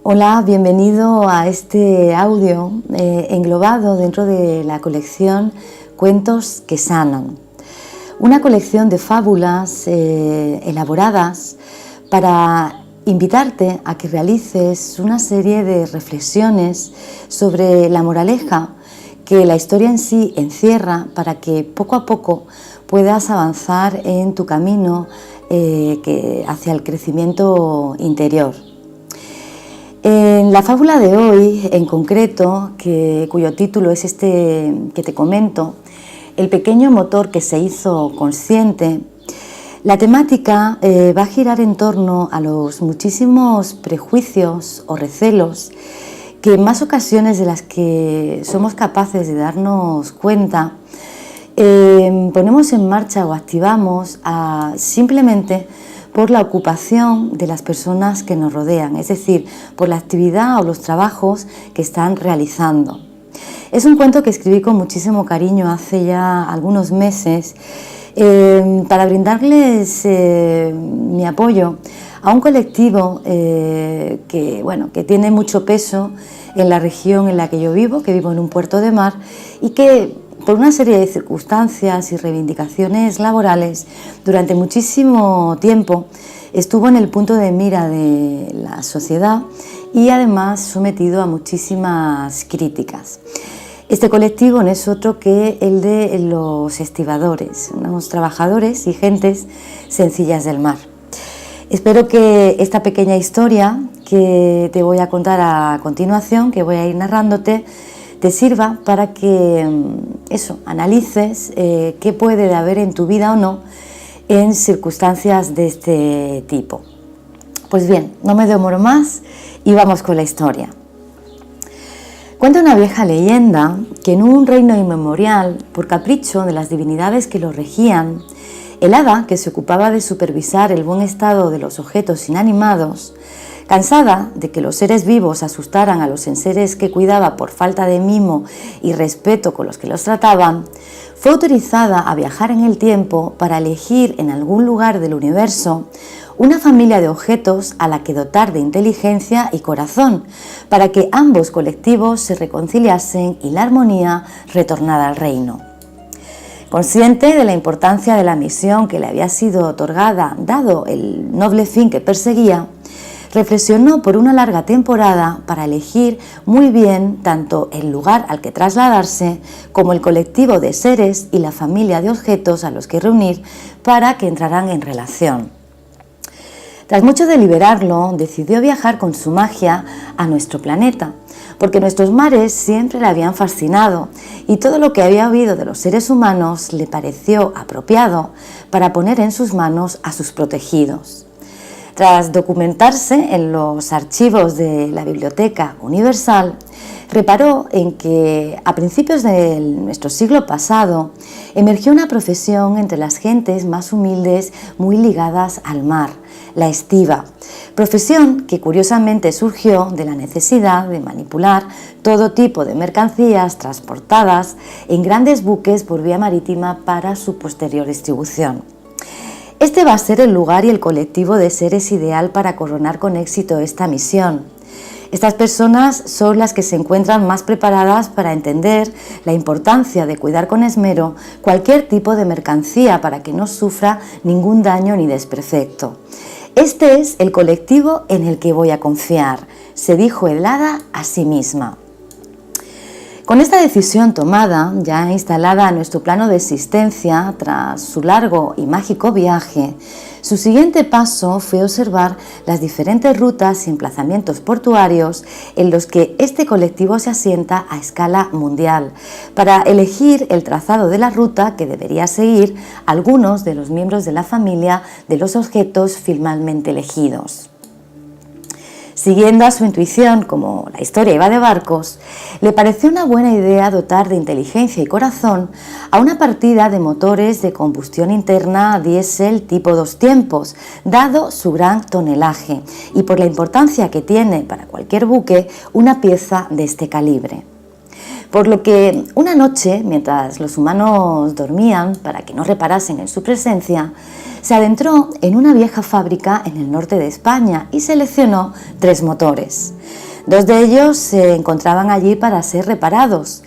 Hola, bienvenido a este audio englobado dentro de la colección Cuentos que Sanan. Una colección de fábulas elaboradas para invitarte a que realices una serie de reflexiones sobre la moraleja que la historia en sí encierra para que poco a poco puedas avanzar en tu camino hacia el crecimiento interior. En la fábula de hoy, en concreto, cuyo título es este que te comento, El pequeño motor que se hizo consciente, la temática va a girar en torno a los muchísimos prejuicios o recelos que en más ocasiones de las que somos capaces de darnos cuenta, ponemos en marcha o activamos simplemente por la ocupación de las personas que nos rodean, es decir, por la actividad o los trabajos que están realizando. Es un cuento que escribí con muchísimo cariño hace ya algunos meses para brindarles mi apoyo a un colectivo que tiene mucho peso en la región en la que yo vivo, que vivo en un puerto de mar y que por una serie de circunstancias y reivindicaciones laborales, durante muchísimo tiempo estuvo en el punto de mira de la sociedad y además sometido a muchísimas críticas. Este colectivo no es otro que el de los estibadores, unos trabajadores y gentes sencillas del mar. Espero que esta pequeña historia que te voy a contar a continuación, que voy a ir narrándote, te sirva para que analices qué puede haber en tu vida o no en circunstancias de este tipo. Pues bien, no me demoro más y vamos con la historia. Cuenta una vieja leyenda que en un reino inmemorial, por capricho de las divinidades que lo regían, el hada que se ocupaba de supervisar el buen estado de los objetos inanimados, cansada de que los seres vivos asustaran a los enseres que cuidaba por falta de mimo y respeto con los que los trataban, fue autorizada a viajar en el tiempo para elegir en algún lugar del universo una familia de objetos a la que dotar de inteligencia y corazón, para que ambos colectivos se reconciliasen y la armonía retornara al reino. Consciente de la importancia de la misión que le había sido otorgada, dado el noble fin que perseguía, reflexionó por una larga temporada para elegir muy bien tanto el lugar al que trasladarse como el colectivo de seres y la familia de objetos a los que reunir para que entraran en relación. Tras mucho deliberarlo, decidió viajar con su magia a nuestro planeta, porque nuestros mares siempre le habían fascinado y todo lo que había oído de los seres humanos le pareció apropiado para poner en sus manos a sus protegidos. Tras documentarse en los archivos de la Biblioteca Universal, reparó en que a principios de nuestro siglo pasado emergió una profesión entre las gentes más humildes muy ligadas al mar, la estiva, profesión que curiosamente surgió de la necesidad de manipular todo tipo de mercancías transportadas en grandes buques por vía marítima para su posterior distribución. Este va a ser el lugar y el colectivo de seres ideal para coronar con éxito esta misión. Estas personas son las que se encuentran más preparadas para entender la importancia de cuidar con esmero cualquier tipo de mercancía para que no sufra ningún daño ni desperfecto. Este es el colectivo en el que voy a confiar, se dijo el hada a sí misma. Con esta decisión tomada, ya instalada en nuestro plano de existencia tras su largo y mágico viaje, su siguiente paso fue observar las diferentes rutas y emplazamientos portuarios en los que este colectivo se asienta a escala mundial, para elegir el trazado de la ruta que debería seguir algunos de los miembros de la familia de los objetos finalmente elegidos. Siguiendo a su intuición, como la historia iba de barcos, le pareció una buena idea dotar de inteligencia y corazón a una partida de motores de combustión interna diésel tipo 2 tiempos, dado su gran tonelaje y por la importancia que tiene para cualquier buque una pieza de este calibre. Por lo que una noche, mientras los humanos dormían para que no reparasen en su presencia, se adentró en una vieja fábrica en el norte de España y seleccionó 3 motores. 2 de ellos se encontraban allí para ser reparados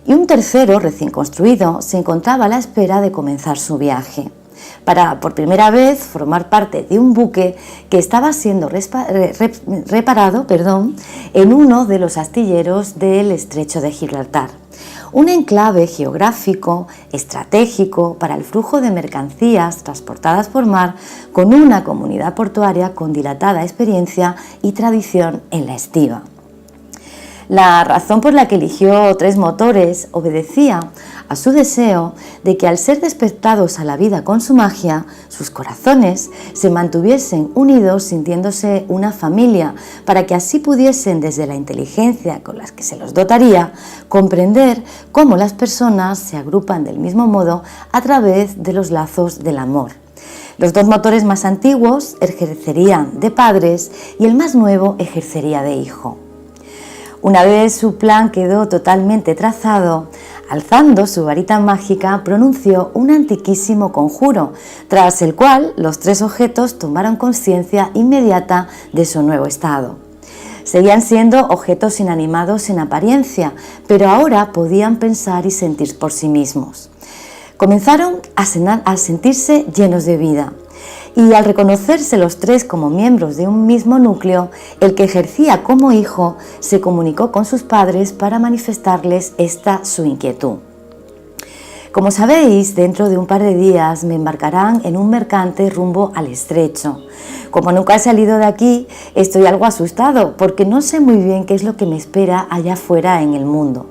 y un tercero, recién construido, se encontraba a la espera de comenzar su viaje, para por primera vez formar parte de un buque que estaba siendo reparado en uno de los astilleros del Estrecho de Gibraltar, un enclave geográfico estratégico para el flujo de mercancías transportadas por mar, con una comunidad portuaria con dilatada experiencia y tradición en la estiba. La razón por la que eligió 3 motores obedecía a su deseo de que, al ser despertados a la vida con su magia, sus corazones se mantuviesen unidos sintiéndose una familia, para que así pudiesen, desde la inteligencia con la que se los dotaría, comprender cómo las personas se agrupan del mismo modo a través de los lazos del amor. Los 2 motores más antiguos ejercerían de padres y el más nuevo ejercería de hijo. Una vez su plan quedó totalmente trazado, alzando su varita mágica, pronunció un antiquísimo conjuro, tras el cual los 3 objetos tomaron conciencia inmediata de su nuevo estado. Seguían siendo objetos inanimados en apariencia, pero ahora podían pensar y sentir por sí mismos. Comenzaron a sentirse llenos de vida. Y al reconocerse los 3 como miembros de un mismo núcleo, el que ejercía como hijo se comunicó con sus padres para manifestarles esta su inquietud. Como sabéis, dentro de un par de días me embarcarán en un mercante rumbo al Estrecho. Como nunca he salido de aquí, estoy algo asustado porque no sé muy bien qué es lo que me espera allá afuera en el mundo.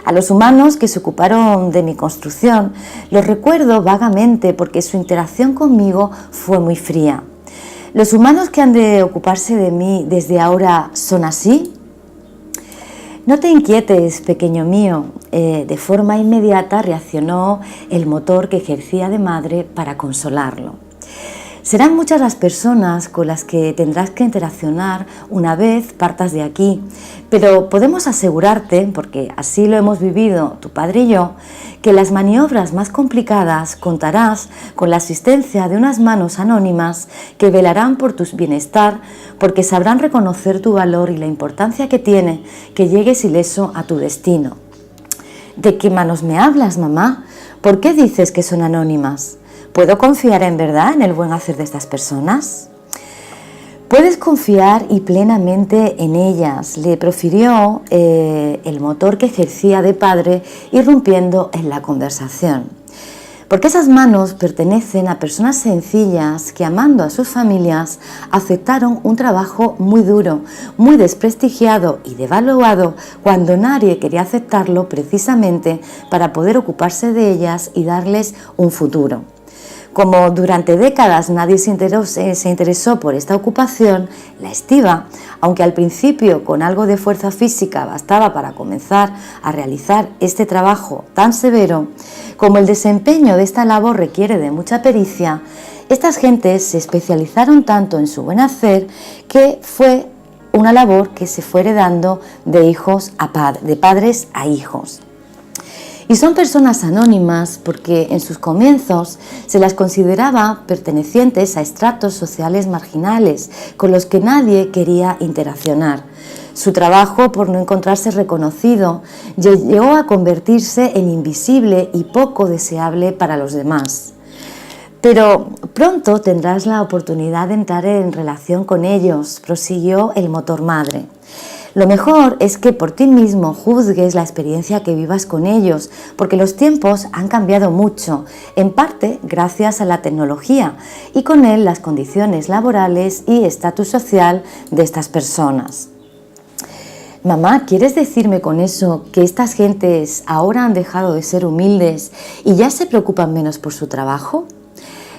A los humanos que se ocuparon de mi construcción los recuerdo vagamente porque su interacción conmigo fue muy fría. ¿Los humanos que han de ocuparse de mí desde ahora son así? No te inquietes, pequeño mío. De forma inmediata reaccionó el motor que ejercía de madre para consolarlo. Serán muchas las personas con las que tendrás que interaccionar una vez partas de aquí, pero podemos asegurarte, porque así lo hemos vivido tu padre y yo, que en las maniobras más complicadas contarás con la asistencia de unas manos anónimas que velarán por tu bienestar, porque sabrán reconocer tu valor y la importancia que tiene que llegues ileso a tu destino. ¿De qué manos me hablas, mamá? ¿Por qué dices que son anónimas? ¿Puedo confiar en verdad en el buen hacer de estas personas? Puedes confiar y plenamente en ellas, le profirió el motor que ejercía de padre, irrumpiendo en la conversación. Porque esas manos pertenecen a personas sencillas que, amando a sus familias, aceptaron un trabajo muy duro, muy desprestigiado y devaluado cuando nadie quería aceptarlo, precisamente para poder ocuparse de ellas y darles un futuro. Como durante décadas nadie se interesó por esta ocupación, la estiba, aunque al principio con algo de fuerza física bastaba para comenzar a realizar este trabajo tan severo, como el desempeño de esta labor requiere de mucha pericia, estas gentes se especializaron tanto en su buen hacer que fue una labor que se fue heredando de padres a hijos. Y son personas anónimas porque en sus comienzos se las consideraba pertenecientes a estratos sociales marginales con los que nadie quería interaccionar. Su trabajo, por no encontrarse reconocido, llegó a convertirse en invisible y poco deseable para los demás. Pero pronto tendrás la oportunidad de entrar en relación con ellos, prosiguió el motor madre. Lo mejor es que por ti mismo juzgues la experiencia que vivas con ellos, porque los tiempos han cambiado mucho, en parte gracias a la tecnología, y con él las condiciones laborales y estatus social de estas personas. Mamá, ¿quieres decirme con eso que estas gentes ahora han dejado de ser humildes y ya se preocupan menos por su trabajo?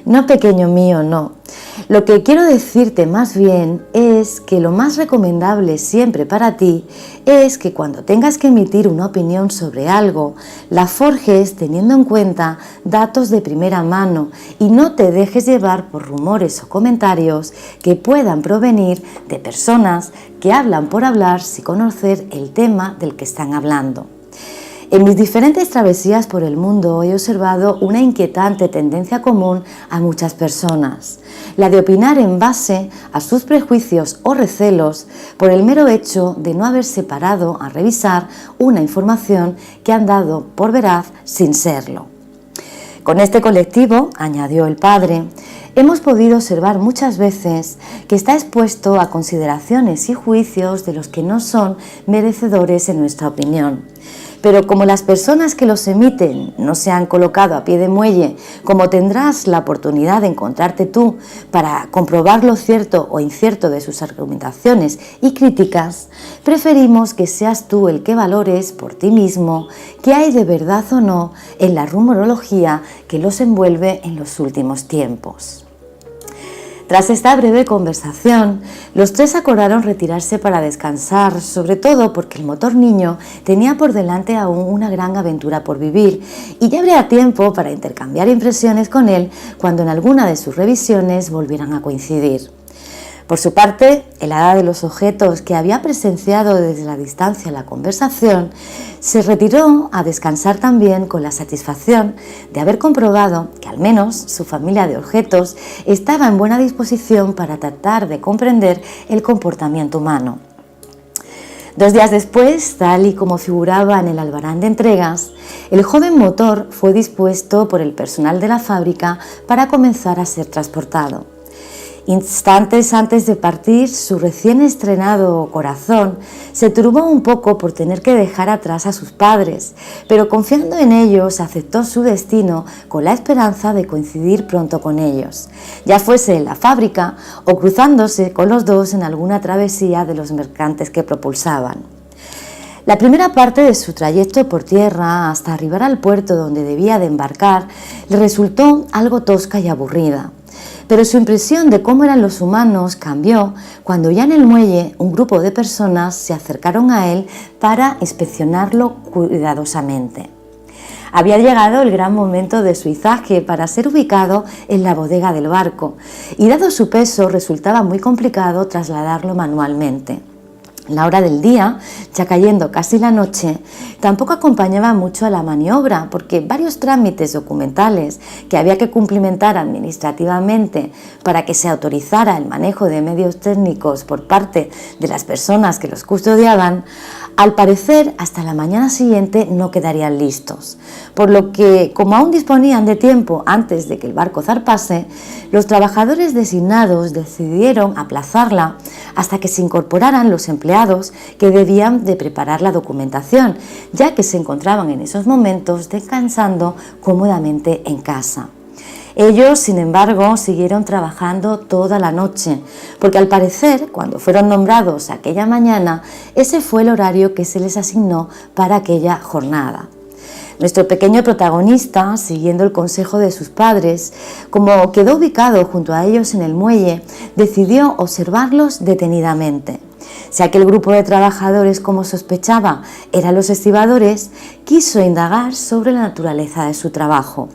No, pequeño mío, no. Lo que quiero decirte más bien es que lo más recomendable siempre para ti es que cuando tengas que emitir una opinión sobre algo, la forjes teniendo en cuenta datos de primera mano y no te dejes llevar por rumores o comentarios que puedan provenir de personas que hablan por hablar sin conocer el tema del que están hablando. En mis diferentes travesías por el mundo he observado una inquietante tendencia común a muchas personas, la de opinar en base a sus prejuicios o recelos por el mero hecho de no haberse parado a revisar una información que han dado por veraz sin serlo. Con este colectivo, añadió el padre, hemos podido observar muchas veces que está expuesto a consideraciones y juicios de los que no son merecedores en nuestra opinión. Pero como las personas que los emiten no se han colocado a pie de muelle, como tendrás la oportunidad de encontrarte tú para comprobar lo cierto o incierto de sus argumentaciones y críticas, preferimos que seas tú el que valores por ti mismo qué hay de verdad o no en la rumorología que los envuelve en los últimos tiempos. Tras esta breve conversación, los tres acordaron retirarse para descansar, sobre todo porque el motor niño tenía por delante aún una gran aventura por vivir y ya habría tiempo para intercambiar impresiones con él cuando en alguna de sus revisiones volvieran a coincidir. Por su parte, el hada de los objetos, que había presenciado desde la distancia la conversación, se retiró a descansar también con la satisfacción de haber comprobado que al menos su familia de objetos estaba en buena disposición para tratar de comprender el comportamiento humano. 2 días después, tal y como figuraba en el albarán de entregas, el joven motor fue dispuesto por el personal de la fábrica para comenzar a ser transportado. Instantes antes de partir, su recién estrenado corazón se turbó un poco por tener que dejar atrás a sus padres, pero confiando en ellos aceptó su destino con la esperanza de coincidir pronto con ellos, ya fuese en la fábrica o cruzándose con los dos en alguna travesía de los mercantes que propulsaban. La primera parte de su trayecto por tierra hasta arribar al puerto donde debía de embarcar le resultó algo tosca y aburrida. Pero su impresión de cómo eran los humanos cambió cuando ya en el muelle un grupo de personas se acercaron a él para inspeccionarlo cuidadosamente. Había llegado el gran momento de su izaje para ser ubicado en la bodega del barco y dado su peso resultaba muy complicado trasladarlo manualmente. La hora del día, ya cayendo casi la noche, tampoco acompañaba mucho a la maniobra porque varios trámites documentales que había que cumplimentar administrativamente para que se autorizara el manejo de medios técnicos por parte de las personas que los custodiaban, al parecer hasta la mañana siguiente no quedarían listos, por lo que, como aún disponían de tiempo antes de que el barco zarpase, los trabajadores designados decidieron aplazarla hasta que se incorporaran los empleados que debían de preparar la documentación, ya que se encontraban en esos momentos descansando cómodamente en casa. Ellos, sin embargo, siguieron trabajando toda la noche, porque al parecer, cuando fueron nombrados aquella mañana, ese fue el horario que se les asignó para aquella jornada. Nuestro pequeño protagonista, siguiendo el consejo de sus padres, como quedó ubicado junto a ellos en el muelle, decidió observarlos detenidamente. Si aquel grupo de trabajadores, como sospechaba, eran los estibadores, quiso indagar sobre la naturaleza de su trabajo.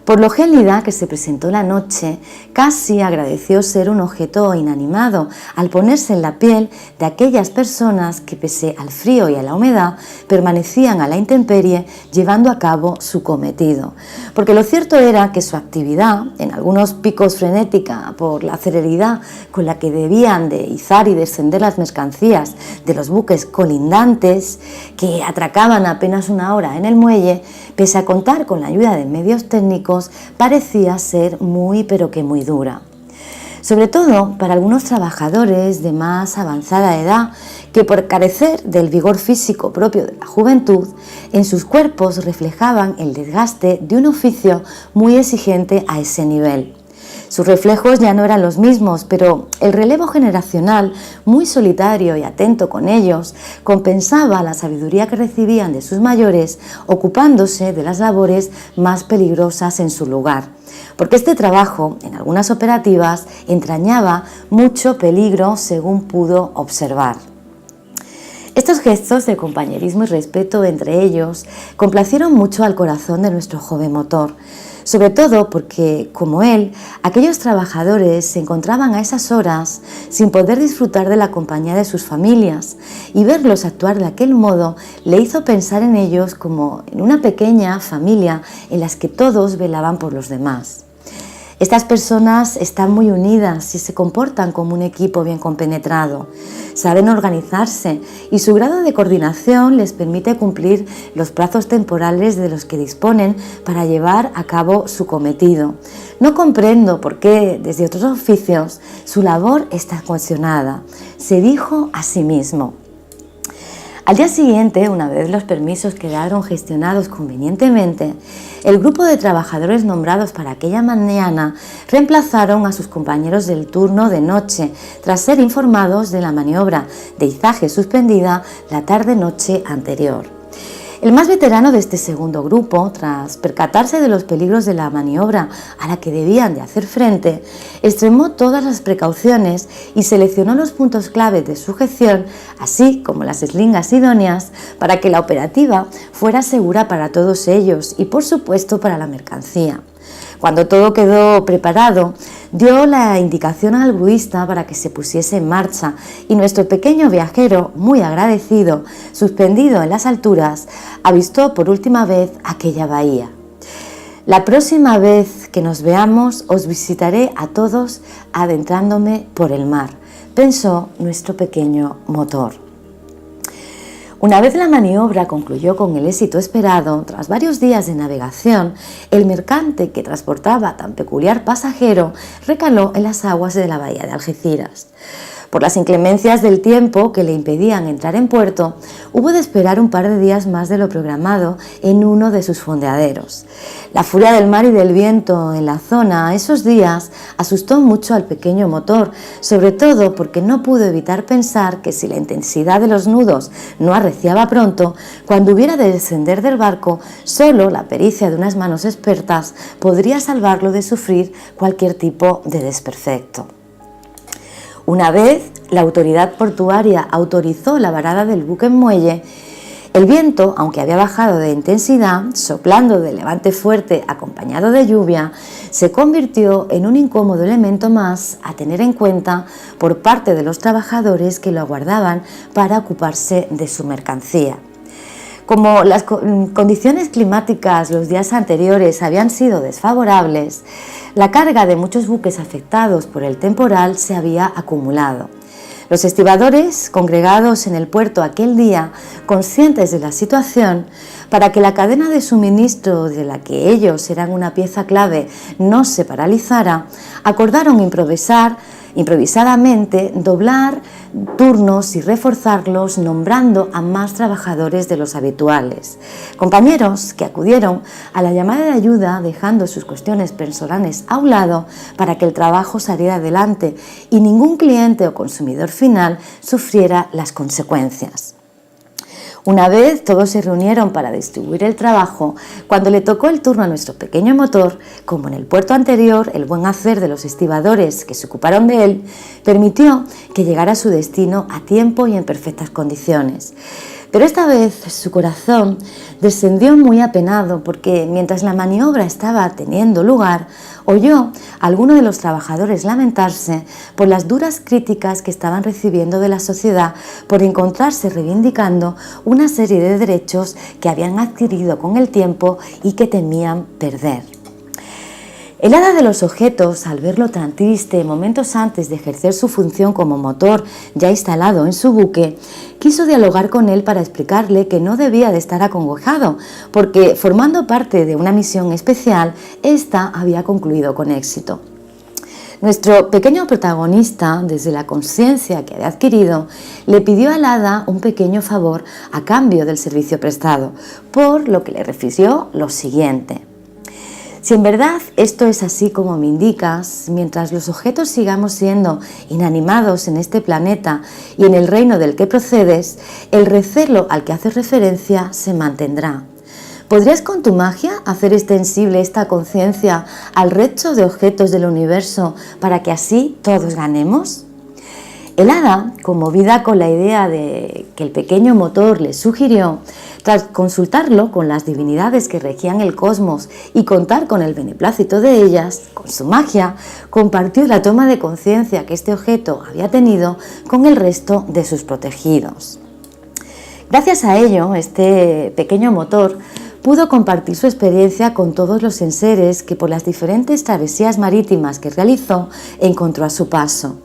Por lo gélida que se presentó la noche, casi agradeció ser un objeto inanimado al ponerse en la piel de aquellas personas que, pese al frío y a la humedad, permanecían a la intemperie llevando a cabo su cometido. Porque lo cierto era que su actividad, en algunos picos frenética por la celeridad con la que debían de izar y descender las mercancías de los buques colindantes, que atracaban apenas una hora en el muelle, pese a contar con la ayuda de medios técnicos, parecía ser muy pero que muy dura. Sobre todo para algunos trabajadores de más avanzada edad que por carecer del vigor físico propio de la juventud, en sus cuerpos reflejaban el desgaste de un oficio muy exigente a ese nivel. Sus reflejos ya no eran los mismos, pero el relevo generacional, muy solitario y atento con ellos, compensaba la sabiduría que recibían de sus mayores, ocupándose de las labores más peligrosas en su lugar. Porque este trabajo, en algunas operativas, entrañaba mucho peligro según pudo observar. Estos gestos de compañerismo y respeto entre ellos complacieron mucho al corazón de nuestro joven motor. sobre todo porque, como él, aquellos trabajadores se encontraban a esas horas sin poder disfrutar de la compañía de sus familias, y verlos actuar de aquel modo le hizo pensar en ellos como en una pequeña familia en la que todos velaban por los demás. Estas personas están muy unidas y se comportan como un equipo bien compenetrado. Saben organizarse y su grado de coordinación les permite cumplir los plazos temporales de los que disponen para llevar a cabo su cometido. No comprendo por qué, desde otros oficios, su labor está cuestionada, se dijo a sí mismo. Al día siguiente, una vez los permisos quedaron gestionados convenientemente, el grupo de trabajadores nombrados para aquella mañana reemplazaron a sus compañeros del turno de noche, tras ser informados de la maniobra de izaje suspendida la tarde-noche anterior. El más veterano de este segundo grupo, tras percatarse de los peligros de la maniobra a la que debían de hacer frente, extremó todas las precauciones y seleccionó los puntos clave de sujeción, así como las eslingas idóneas, para que la operativa fuera segura para todos ellos y, por supuesto, para la mercancía. Cuando todo quedó preparado, dio la indicación al gruista para que se pusiese en marcha y nuestro pequeño viajero, muy agradecido, suspendido en las alturas, avistó por última vez aquella bahía. La próxima vez que nos veamos os visitaré a todos adentrándome por el mar, pensó nuestro pequeño motor. Una vez la maniobra concluyó con el éxito esperado, tras varios días de navegación, el mercante que transportaba a tan peculiar pasajero recaló en las aguas de la bahía de Algeciras. Por las inclemencias del tiempo que le impedían entrar en puerto, hubo de esperar un par de días más de lo programado en uno de sus fondeaderos. La furia del mar y del viento en la zona esos días asustó mucho al pequeño motor, sobre todo porque no pudo evitar pensar que si la intensidad de los nudos no arreciaba pronto, cuando hubiera de descender del barco, solo la pericia de unas manos expertas podría salvarlo de sufrir cualquier tipo de desperfecto. Una vez la autoridad portuaria autorizó la varada del buque en muelle, el viento, aunque había bajado de intensidad, soplando de levante fuerte acompañado de lluvia, se convirtió en un incómodo elemento más a tener en cuenta por parte de los trabajadores que lo aguardaban para ocuparse de su mercancía. Como las condiciones climáticas los días anteriores habían sido desfavorables, la carga de muchos buques afectados por el temporal se había acumulado. Los estibadores, congregados en el puerto aquel día, conscientes de la situación, para que la cadena de suministro de la que ellos eran una pieza clave no se paralizara, acordaron improvisadamente doblar turnos y reforzarlos nombrando a más trabajadores de los habituales. Compañeros que acudieron a la llamada de ayuda dejando sus cuestiones personales a un lado para que el trabajo saliera adelante y ningún cliente o consumidor final sufriera las consecuencias. Una vez todos se reunieron para distribuir el trabajo, cuando le tocó el turno a nuestro pequeño motor, como en el puerto anterior, el buen hacer de los estibadores que se ocuparon de él permitió que llegara a su destino a tiempo y en perfectas condiciones. Pero esta vez su corazón descendió muy apenado porque mientras la maniobra estaba teniendo lugar, oyó a alguno de los trabajadores lamentarse por las duras críticas que estaban recibiendo de la sociedad por encontrarse reivindicando una serie de derechos que habían adquirido con el tiempo y que temían perder. El hada de los objetos, al verlo tan triste momentos antes de ejercer su función como motor ya instalado en su buque, quiso dialogar con él para explicarle que no debía de estar acongojado, porque formando parte de una misión especial, esta había concluido con éxito. Nuestro pequeño protagonista, desde la conciencia que había adquirido, le pidió al hada un pequeño favor a cambio del servicio prestado, por lo que le refirió lo siguiente: si en verdad esto es así como me indicas, mientras los objetos sigamos siendo inanimados en este planeta y en el reino del que procedes, el recelo al que haces referencia se mantendrá. ¿Podrías con tu magia hacer extensible esta conciencia al resto de objetos del universo para que así todos ganemos? El hada, conmovida con la idea de que el pequeño motor le sugirió, tras consultarlo con las divinidades que regían el cosmos y contar con el beneplácito de ellas, con su magia, compartió la toma de conciencia que este objeto había tenido con el resto de sus protegidos. Gracias a ello, este pequeño motor pudo compartir su experiencia con todos los enseres que por las diferentes travesías marítimas que realizó encontró a su paso.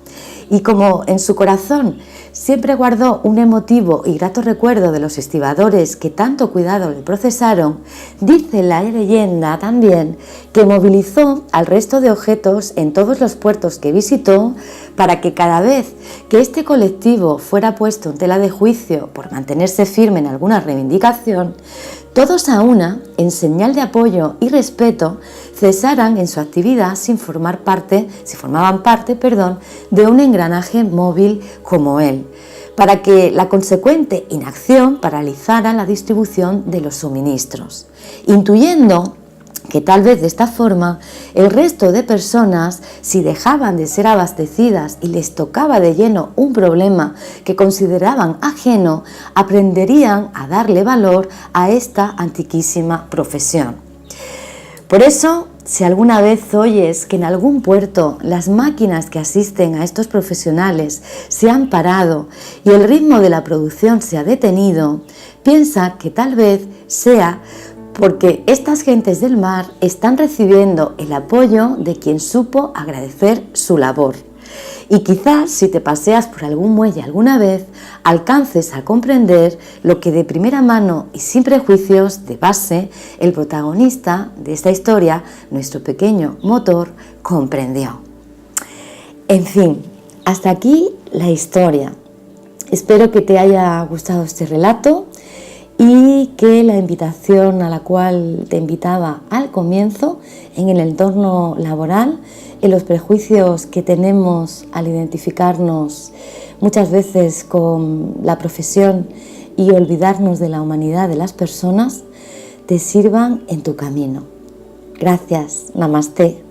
Y como en su corazón siempre guardó un emotivo y grato recuerdo de los estibadores que tanto cuidado le procesaron, dice la leyenda también que movilizó al resto de objetos en todos los puertos que visitó para que cada vez que este colectivo fuera puesto en tela de juicio por mantenerse firme en alguna reivindicación, todos a una, en señal de apoyo y respeto, cesaran en su actividad si formaban parte, de un engranaje móvil como él, para que la consecuente inacción paralizara la distribución de los suministros, intuyendo que tal vez de esta forma el resto de personas, si dejaban de ser abastecidas y les tocaba de lleno un problema que consideraban ajeno, aprenderían a darle valor a esta antiquísima profesión. Por eso, si alguna vez oyes que en algún puerto las máquinas que asisten a estos profesionales se han parado y el ritmo de la producción se ha detenido, piensa que tal vez sea porque estas gentes del mar están recibiendo el apoyo de quien supo agradecer su labor. Y quizás si te paseas por algún muelle alguna vez, alcances a comprender lo que de primera mano y sin prejuicios de base el protagonista de esta historia, nuestro pequeño motor, comprendió. En fin, hasta aquí la historia. Espero que te haya gustado este relato y que la invitación a la cual te invitaba al comienzo, en el entorno laboral, en los prejuicios que tenemos al identificarnos muchas veces con la profesión y olvidarnos de la humanidad de las personas, te sirvan en tu camino. Gracias, Namaste.